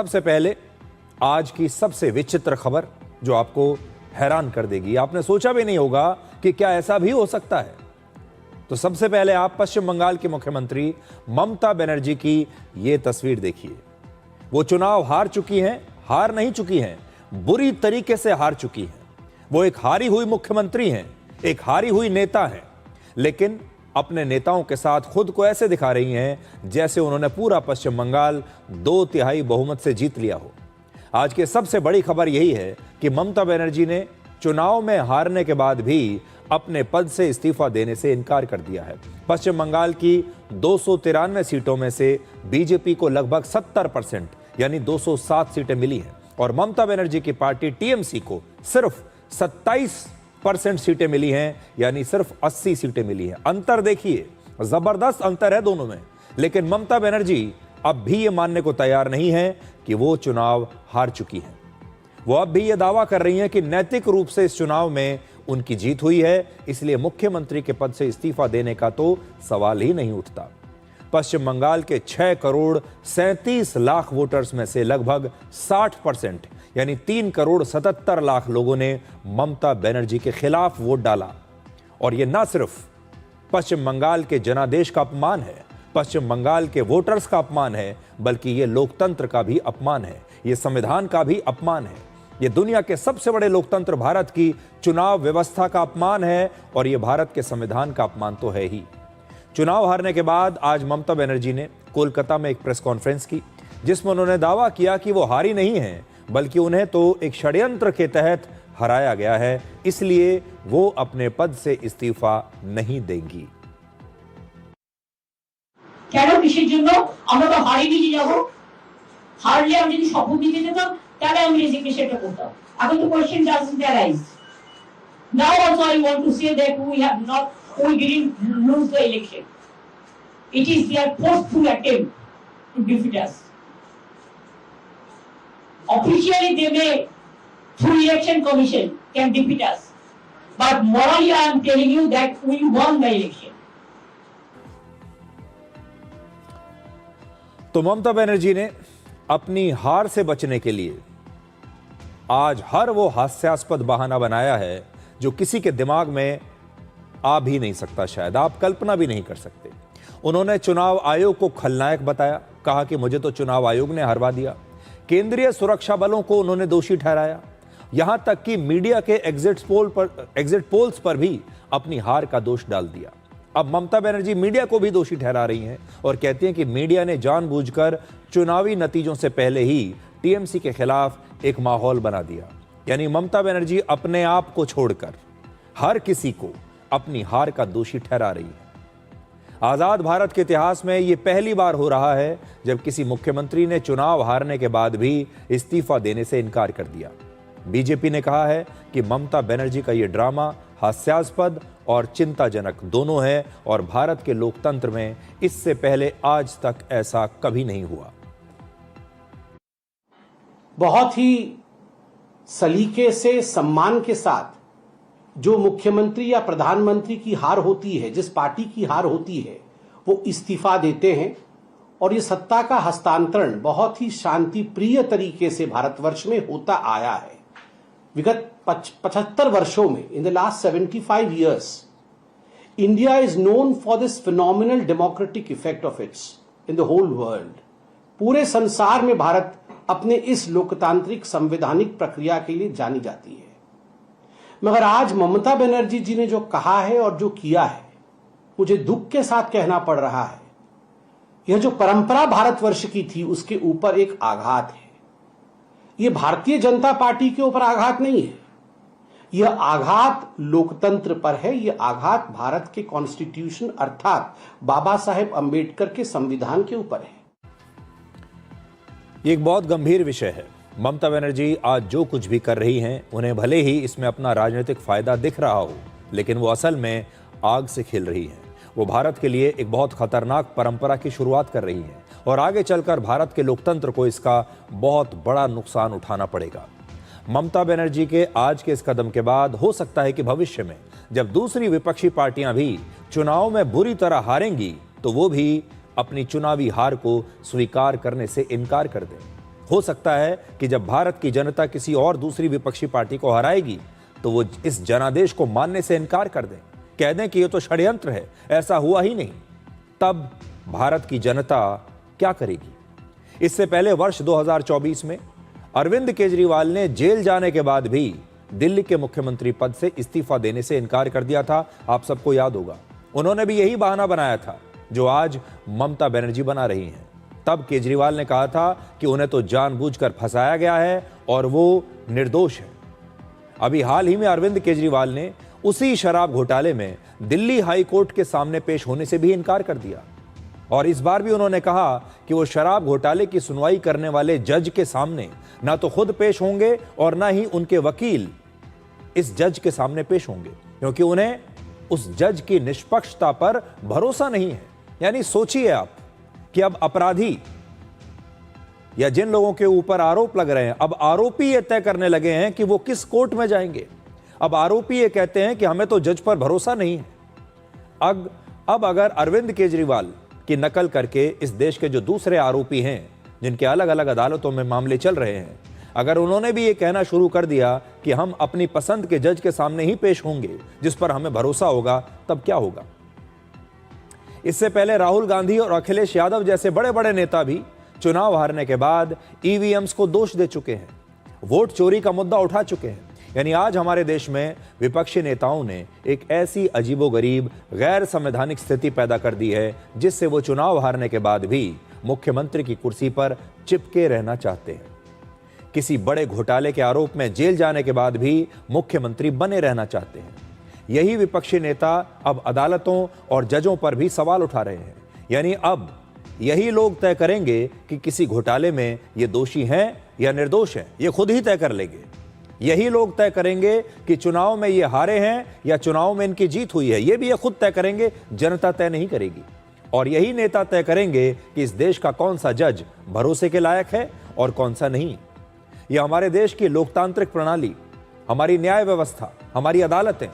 सबसे पहले आज की सबसे विचित्र खबर जो आपको हैरान कर देगी, आपने सोचा भी नहीं होगा कि क्या ऐसा भी हो सकता है। तो सबसे पहले आप पश्चिम बंगाल के मुख्यमंत्री ममता बनर्जी की यह तस्वीर देखिए। वो चुनाव हार चुकी हैं, हार नहीं चुकी हैं, बुरी तरीके से हार चुकी हैं। वो एक हारी हुई मुख्यमंत्री हैं, एक हारी हुई नेता हैं, लेकिन अपने नेताओं के साथ खुद को ऐसे दिखा रही हैं जैसे उन्होंने पूरा पश्चिम बंगाल 2/3 बहुमत से जीत लिया हो। आज की सबसे बड़ी खबर यही है कि ममता बनर्जी ने चुनाव में हारने के बाद भी अपने पद से इस्तीफा देने से इनकार कर दिया है। पश्चिम बंगाल की 293 सीटों में से बीजेपी को लगभग 70% यानी 207 सीटें मिली हैं और ममता बनर्जी की पार्टी टीएमसी को सिर्फ 27% सीटें मिली हैं, यानी सिर्फ 80 सीटें मिली हैं। अंतर देखिए, जबरदस्त अंतर है दोनों में। लेकिन ममता बनर्जी अब भी ये मानने को तैयार नहीं है कि वो चुनाव हार चुकी हैं। वो अब भी ये दावा कर रही हैं कि नैतिक रूप से इस चुनाव में उनकी जीत हुई है, इसलिए मुख्यमंत्री के पद से इस्तीफा देने का तो सवाल ही नहीं उठता। पश्चिम बंगाल के 6 करोड़ 37 लाख वोटर्स में से लगभग 60% यानी 3 करोड़ 77 लाख लोगों ने ममता बनर्जी के खिलाफ वोट डाला। और यह न सिर्फ पश्चिम बंगाल के जनादेश का अपमान है, पश्चिम बंगाल के वोटर्स का अपमान है, बल्कि यह लोकतंत्र का भी अपमान है, यह संविधान का भी अपमान है, यह दुनिया के सबसे बड़े लोकतंत्र भारत की चुनाव व्यवस्था का अपमान है और यह भारत के संविधान का अपमान तो है ही। चुनाव हारने के बाद आज ममता बनर्जी ने कोलकाता में एक प्रेस कॉन्फ्रेंस की, जिसमें उन्होंने दावा किया कि वो हारी नहीं हैं, बल्कि उन्हें तो एक षड्यंत्र के तहत हराया गया है, इसलिए वो अपने पद से इस्तीफा नहीं देंगी। কেন কিসের জন্য আমরা তো হারিয়ে নিয়ে যাব? হারলে আমি যদি শপথ নিতে যেতাম তাহলে আমি রেজিগনেশনটা করতাম। এখন তো question doesn't arise. Now also I want to say that we didn't lose the election. It is their forceful attempt to defeat us. Officially they may, through election commission, can defeat us. But morally I am telling you that we won the election. तो ममता बनर्जी ने अपनी हार से बचने के लिए आज हर वो हास्यास्पद बहाना बनाया है जो किसी के दिमाग में आ भी नहीं सकता, शायद आप कल्पना भी नहीं कर सकते। उन्होंने चुनाव आयोग को खलनायक बताया, कहा कि मुझे तो चुनाव आयोग ने हरवा दिया। केंद्रीय सुरक्षा बलों को उन्होंने दोषी ठहराया। यहां तक कि मीडिया के एग्जिट पोल्स पर भी अपनी हार का दोष डाल दिया। अब ममता बनर्जी मीडिया को भी दोषी ठहरा रही हैं और कहती हैं कि मीडिया ने जानबूझकर चुनावी नतीजों से पहले ही टीएमसी के खिलाफ एक माहौल बना दिया। यानी ममता बनर्जी अपने आप को छोड़कर हर किसी को अपनी हार का दोषी ठहरा रही है। आजाद भारत के इतिहास में यह पहली बार हो रहा है जब किसी मुख्यमंत्री ने चुनाव हारने के बाद भी इस्तीफा देने से इनकार कर दिया। बीजेपी ने कहा है कि ममता बनर्जी का यह ड्रामा हास्यास्पद और चिंताजनक दोनों है और भारत के लोकतंत्र में इससे पहले आज तक ऐसा कभी नहीं हुआ। बहुत ही सलीके से, सम्मान के साथ जो मुख्यमंत्री या प्रधानमंत्री की हार होती है, जिस पार्टी की हार होती है, वो इस्तीफा देते हैं और ये सत्ता का हस्तांतरण बहुत ही शांति प्रिय तरीके से भारतवर्ष में होता आया है। विगत 75 वर्षों में, in the last 75 years, India is known for this phenomenal democratic effect of its in the whole world. पूरे संसार में भारत अपने इस लोकतांत्रिक संवैधानिक प्रक्रिया के लिए जानी जाती है। मगर आज ममता बनर्जी जी ने जो कहा है और जो किया है, मुझे दुख के साथ कहना पड़ रहा है, यह जो परंपरा भारतवर्ष की थी उसके ऊपर एक आघात है। यह भारतीय जनता पार्टी के ऊपर आघात नहीं है, यह आघात लोकतंत्र पर है, यह आघात भारत के कॉन्स्टिट्यूशन अर्थात बाबा साहेब अंबेडकर के संविधान के ऊपर है। ये एक बहुत गंभीर विषय है। ममता बनर्जी आज जो कुछ भी कर रही हैं, उन्हें भले ही इसमें अपना राजनीतिक फायदा दिख रहा हो, लेकिन वो असल में आग से खेल रही हैं। वो भारत के लिए एक बहुत खतरनाक परंपरा की शुरुआत कर रही हैं और आगे चलकर भारत के लोकतंत्र को इसका बहुत बड़ा नुकसान उठाना पड़ेगा। ममता बनर्जी के आज के इस कदम के बाद हो सकता है कि भविष्य में जब दूसरी विपक्षी पार्टियां भी चुनाव में बुरी तरह हारेंगी तो वो भी अपनी चुनावी हार को स्वीकार करने से इनकार कर दें। हो सकता है कि जब भारत की जनता किसी और दूसरी विपक्षी पार्टी को हराएगी तो वो इस जनादेश को मानने से इनकार कर दें, कह दें कि ये तो षड्यंत्र है, ऐसा हुआ ही नहीं। तब भारत की जनता क्या करेगी? इससे पहले वर्ष 2024 में अरविंद केजरीवाल ने जेल जाने के बाद भी दिल्ली के मुख्यमंत्री पद से इस्तीफा देने से इनकार कर दिया था। आप सबको याद होगा, उन्होंने भी यही बहाना बनाया था जो आज ममता बनर्जी बना रही हैं। तब केजरीवाल ने कहा था कि उन्हें तो जानबूझकर फंसाया गया है और वो निर्दोष है। अभी हाल ही में अरविंद केजरीवाल ने उसी शराब घोटाले में दिल्ली हाई कोर्ट के सामने पेश होने से भी इनकार कर दिया और इस बार भी उन्होंने कहा कि वो शराब घोटाले की सुनवाई करने वाले जज के सामने ना तो खुद पेश होंगे और ना ही उनके वकील इस जज के सामने पेश होंगे, क्योंकि उन्हें उस जज की निष्पक्षता पर भरोसा नहीं है। यानी सोचिए आप कि अब अपराधी या जिन लोगों के ऊपर आरोप लग रहे हैं, अब आरोपी ये तय करने लगे हैं कि वो किस कोर्ट में जाएंगे। अब आरोपी ये कहते हैं कि हमें तो जज पर भरोसा नहीं है। अब अगर अरविंद केजरीवाल की नकल करके इस देश के जो दूसरे आरोपी हैं, जिनके अलग अलग अदालतों में मामले चल रहे हैं, अगर उन्होंने भी ये कहना शुरू कर दिया कि हम अपनी पसंद के जज के सामने ही पेश होंगे जिस पर हमें भरोसा होगा, तब क्या होगा? इससे पहले राहुल गांधी और अखिलेश यादव जैसे बड़े बड़े नेता भी चुनाव हारने के बाद ईवीएम्स को दोष दे चुके हैं, वोट चोरी का मुद्दा उठा चुके हैं। यानी आज हमारे देश में विपक्षी नेताओं ने एक ऐसी अजीबोगरीब गैर संवैधानिक स्थिति पैदा कर दी है जिससे वो चुनाव हारने के बाद भी मुख्यमंत्री की कुर्सी पर चिपके रहना चाहते हैं। किसी बड़े घोटाले के आरोप में जेल जाने के बाद भी मुख्यमंत्री बने रहना चाहते हैं। यही विपक्षी नेता अब अदालतों और जजों पर भी सवाल उठा रहे हैं। यानी अब यही लोग तय करेंगे कि किसी घोटाले में ये दोषी हैं या निर्दोष हैं, ये खुद ही तय कर लेंगे। यही लोग तय करेंगे कि चुनाव में ये हारे हैं या चुनाव में इनकी जीत हुई है, ये भी ये खुद तय करेंगे, जनता तय नहीं करेगी। और यही नेता तय करेंगे कि इस देश का कौन सा जज भरोसे के लायक है और कौन सा नहीं। यह हमारे देश की लोकतांत्रिक प्रणाली, हमारी न्याय व्यवस्था, हमारी अदालतें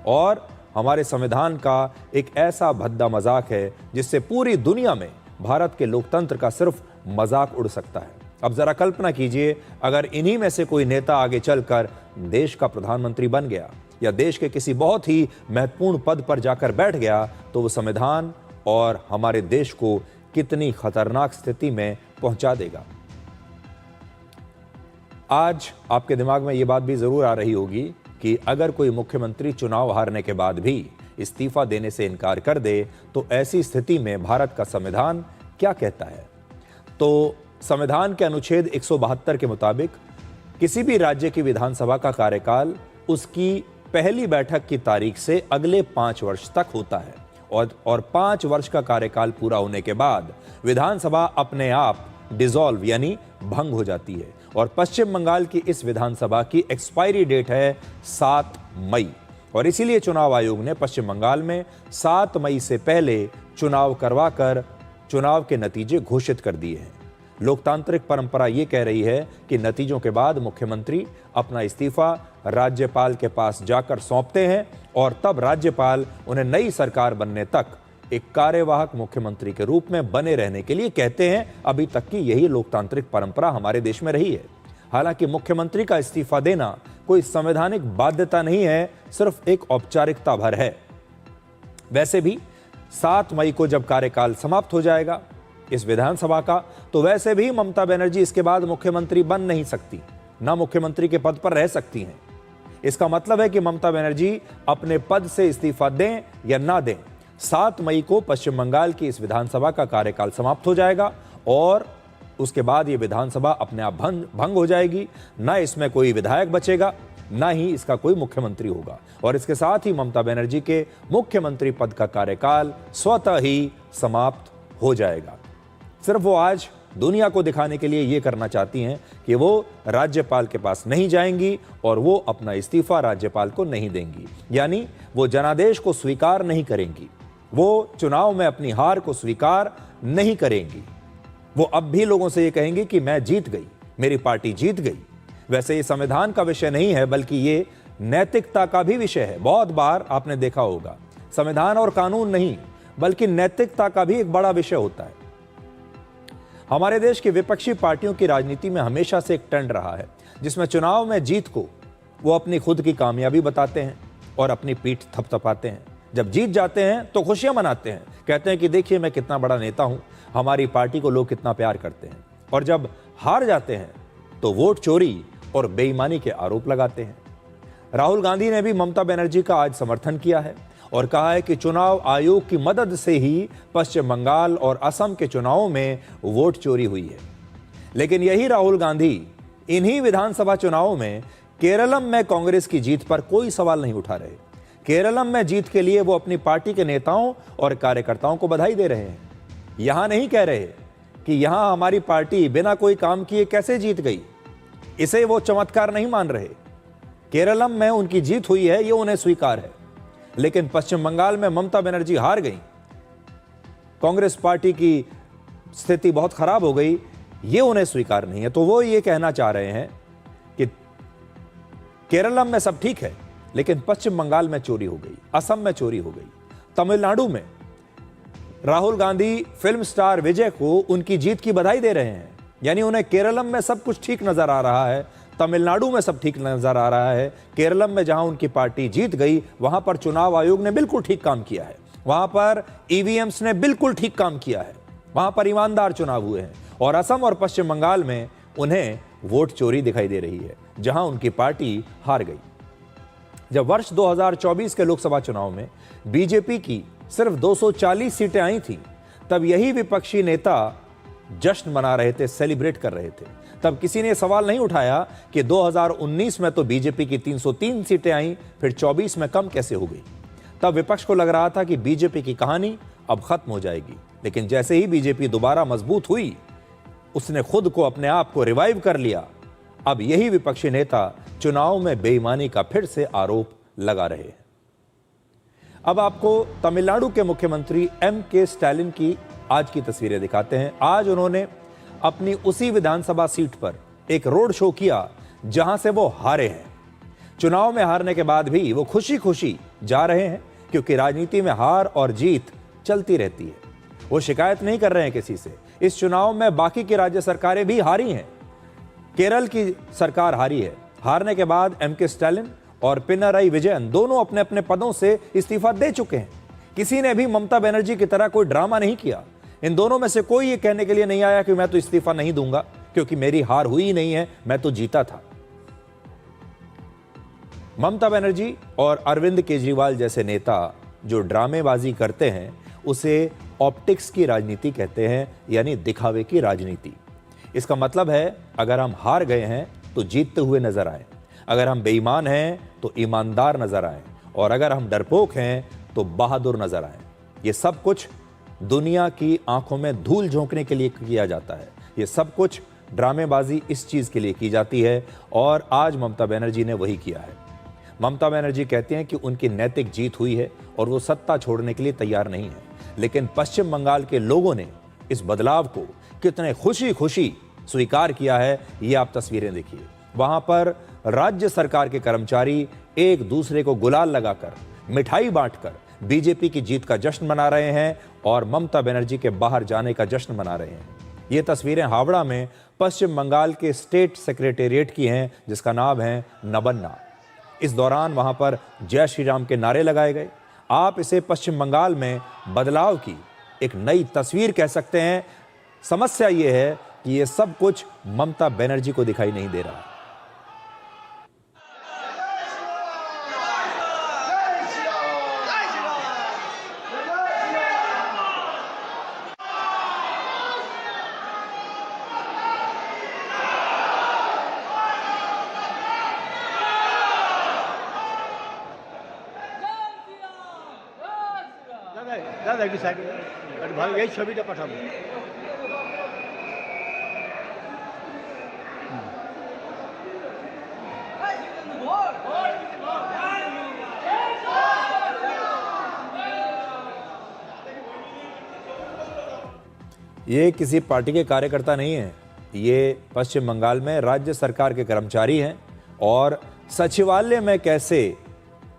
और हमारे संविधान का एक ऐसा भद्दा मजाक है जिससे पूरी दुनिया में भारत के लोकतंत्र का सिर्फ मजाक उड़ सकता है। अब जरा कल्पना कीजिए, अगर इन्हीं में से कोई नेता आगे चलकर देश का प्रधानमंत्री बन गया या देश के किसी बहुत ही महत्वपूर्ण पद पर जाकर बैठ गया, तो वो संविधान और हमारे देश को कितनी खतरनाक स्थिति में पहुंचा देगा। आज आपके दिमाग में ये बात भी जरूर आ रही होगी कि अगर कोई मुख्यमंत्री चुनाव हारने के बाद भी इस्तीफा देने से इनकार कर दे तो ऐसी स्थिति में भारत का संविधान क्या कहता है। तो संविधान के अनुच्छेद 172 के मुताबिक किसी भी राज्य की विधानसभा का कार्यकाल उसकी पहली बैठक की तारीख से अगले 5 वर्ष तक होता है और 5 वर्ष का कार्यकाल पूरा होने के बाद विधानसभा अपने आप डिसॉल्व यानी भंग हो जाती है। और पश्चिम बंगाल की इस विधानसभा की एक्सपायरी डेट है 7 मई और इसीलिए चुनाव आयोग ने पश्चिम बंगाल में 7 मई से पहले चुनाव करवाकर चुनाव के नतीजे घोषित कर दिए हैं। लोकतांत्रिक परंपरा ये कह रही है कि नतीजों के बाद मुख्यमंत्री अपना इस्तीफा राज्यपाल के पास जाकर सौंपते हैं और तब राज्यपाल उन्हें नई सरकार बनने तक एक कार्यवाहक मुख्यमंत्री के रूप में बने रहने के लिए कहते हैं। अभी तक की यही लोकतांत्रिक परंपरा हमारे देश में रही है। हालांकि मुख्यमंत्री का इस्तीफा देना कोई संवैधानिक बाध्यता नहीं है, सिर्फ एक औपचारिकता भर है। वैसे भी 7 मई को जब कार्यकाल समाप्त हो जाएगा इस विधानसभा का, तो वैसे भी ममता बनर्जी इसके बाद मुख्यमंत्री बन नहीं सकती, ना मुख्यमंत्री के पद पर रह सकती हैं। इसका मतलब है कि ममता बनर्जी अपने पद से इस्तीफा दें या ना दें, 7 मई को पश्चिम बंगाल की इस विधानसभा का कार्यकाल समाप्त हो जाएगा और उसके बाद ये विधानसभा अपने आप भंग हो जाएगी। ना इसमें कोई विधायक बचेगा, ना ही इसका कोई मुख्यमंत्री होगा और इसके साथ ही ममता बनर्जी के मुख्यमंत्री पद का कार्यकाल स्वतः ही समाप्त हो जाएगा। सिर्फ वो आज दुनिया को दिखाने के लिए ये करना चाहती हैं कि वो राज्यपाल के पास नहीं जाएंगी और वो अपना इस्तीफा राज्यपाल को नहीं देंगी, यानी वो जनादेश को स्वीकार नहीं करेंगी, वो चुनाव में अपनी हार को स्वीकार नहीं करेंगी। वो अब भी लोगों से ये कहेंगी कि मैं जीत गई, मेरी पार्टी जीत गई। वैसे ये संविधान का विषय नहीं है बल्कि ये नैतिकता का भी विषय है। बहुत बार आपने देखा होगा संविधान और कानून नहीं बल्कि नैतिकता का भी एक बड़ा विषय होता है। हमारे देश की विपक्षी पार्टियों की राजनीति में हमेशा से एक ट्रेंड रहा है जिसमें चुनाव में जीत को वो अपनी खुद की कामयाबी बताते हैं और अपनी पीठ थपथपाते हैं। जब जीत जाते हैं तो खुशियां मनाते हैं, कहते हैं कि देखिए मैं कितना बड़ा नेता हूं, हमारी पार्टी को लोग कितना प्यार करते हैं। और जब हार जाते हैं तो वोट चोरी और बेईमानी के आरोप लगाते हैं। राहुल गांधी ने भी ममता बनर्जी का आज समर्थन किया है और कहा है कि चुनाव आयोग की मदद से ही पश्चिम बंगाल और असम के चुनावों में वोट चोरी हुई है। लेकिन यही राहुल गांधी इन्हीं विधानसभा चुनावों में केरलम में कांग्रेस की जीत पर कोई सवाल नहीं उठा रहे। केरलम में जीत के लिए वो अपनी पार्टी के नेताओं और कार्यकर्ताओं को बधाई दे रहे हैं। यहां नहीं कह रहे कि यहां हमारी पार्टी बिना कोई काम किए कैसे जीत गई, इसे वो चमत्कार नहीं मान रहे। केरलम में उनकी जीत हुई है, ये उन्हें स्वीकार है। लेकिन पश्चिम बंगाल में ममता बनर्जी हार गई, कांग्रेस पार्टी की स्थिति बहुत खराब हो गई, ये उन्हें स्वीकार नहीं है। तो वो ये कहना चाह रहे हैं कि केरलम में सब ठीक है लेकिन पश्चिम बंगाल में चोरी हो गई, असम में चोरी हो गई। तमिलनाडु में राहुल गांधी फिल्म स्टार विजय को उनकी जीत की बधाई दे रहे हैं, यानी उन्हें केरलम में सब कुछ ठीक नजर आ रहा है, तमिलनाडु में सब ठीक नजर आ रहा है। केरलम में जहां उनकी पार्टी जीत गई वहां पर चुनाव आयोग ने बिल्कुल ठीक काम किया है, वहां पर ईवीएम्स ने बिल्कुल ठीक काम किया है, वहां पर ईमानदार चुनाव हुए हैं। और असम और पश्चिम बंगाल में उन्हें वोट चोरी दिखाई दे रही है जहां उनकी पार्टी हार गई। जब वर्ष 2024 के लोकसभा चुनाव में बीजेपी की सिर्फ 240 सीटें आई थी, तब यही विपक्षी नेता जश्न मना रहे थे, सेलिब्रेट कर रहे थे। तब किसी ने सवाल नहीं उठाया कि 2019 में तो बीजेपी की 303 सीटें आई, फिर 24 में कम कैसे हो गई। तब विपक्ष को लग रहा था कि बीजेपी की कहानी अब खत्म हो जाएगी। लेकिन जैसे ही बीजेपी दोबारा मजबूत हुई, उसने खुद को, अपने आप को रिवाइव कर लिया। अब यही विपक्षी नेता चुनाव में बेईमानी का फिर से आरोप लगा रहे हैं। अब आपको तमिलनाडु के मुख्यमंत्री M.K. स्टालिन की आज की तस्वीरें दिखाते हैं। आज उन्होंने अपनी उसी विधानसभा सीट पर एक रोड शो किया जहां से वो हारे हैं। चुनाव में हारने के बाद भी वो खुशी खुशी जा रहे हैं, क्योंकि राजनीति में हार और जीत चलती रहती है। वो शिकायत नहीं कर रहे हैं किसी से। इस चुनाव में बाकी की राज्य सरकारें भी हारी हैं। केरल की सरकार हारी है। हारने के बाद M.K. स्टालिन और पिनाराई विजयन दोनों अपने अपने पदों से इस्तीफा दे चुके हैं। किसी ने भी ममता बनर्जी की तरह कोई ड्रामा नहीं किया। इन दोनों में से कोई ये कहने के लिए नहीं आया कि मैं तो इस्तीफा नहीं दूंगा क्योंकि मेरी हार हुई ही नहीं है, मैं तो जीता था। ममता बनर्जी और अरविंद केजरीवाल जैसे नेता जो ड्रामेबाजी करते हैं उसे ऑप्टिक्स की राजनीति कहते हैं, यानी दिखावे की राजनीति। इसका मतलब है अगर हम हार गए हैं तो जीतते हुए नजर आए, अगर हम बेईमान हैं तो ईमानदार नजर आए, और अगर हम डरपोक हैं तो बहादुर नजर आए। ये सब कुछ दुनिया की आंखों में धूल झोंकने के लिए किया जाता है। ये सब कुछ ड्रामेबाजी इस चीज के लिए की जाती है, और आज ममता बनर्जी ने वही किया है। ममता बनर्जी कहते हैं कि उनकी नैतिक जीत हुई है और वो सत्ता छोड़ने के लिए तैयार नहीं है। लेकिन पश्चिम बंगाल के लोगों ने इस बदलाव को कितने खुशी खुशी स्वीकार किया है, ये आप तस्वीरें देखिए। वहां पर राज्य सरकार के कर्मचारी एक दूसरे को गुलाल लगाकर, मिठाई बांटकर बीजेपी की जीत का जश्न मना रहे हैं और ममता बनर्जी के बाहर जाने का जश्न मना रहे हैं। ये तस्वीरें हावड़ा में पश्चिम बंगाल के स्टेट सेक्रेटेरिएट की हैं, जिसका नाम है नबन्ना। इस दौरान वहां पर जय श्री राम के नारे लगाए गए। आप इसे पश्चिम बंगाल में बदलाव की एक नई तस्वीर कह सकते हैं। समस्या यह है कि यह सब कुछ ममता बनर्जी को दिखाई नहीं दे रहा। দাদা একটু সাইড ভালো এই ছবিটা পাঠাবো। ये किसी पार्टी के कार्यकर्ता नहीं है, ये पश्चिम बंगाल में राज्य सरकार के कर्मचारी हैं। और सचिवालय में कैसे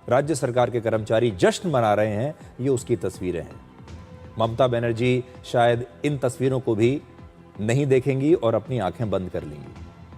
राज्य सरकार के कर्मचारी जश्न मना रहे हैं, ये उसकी तस्वीरें हैं। ममता बनर्जी शायद इन तस्वीरों को भी नहीं देखेंगी और अपनी आंखें बंद कर लेंगी।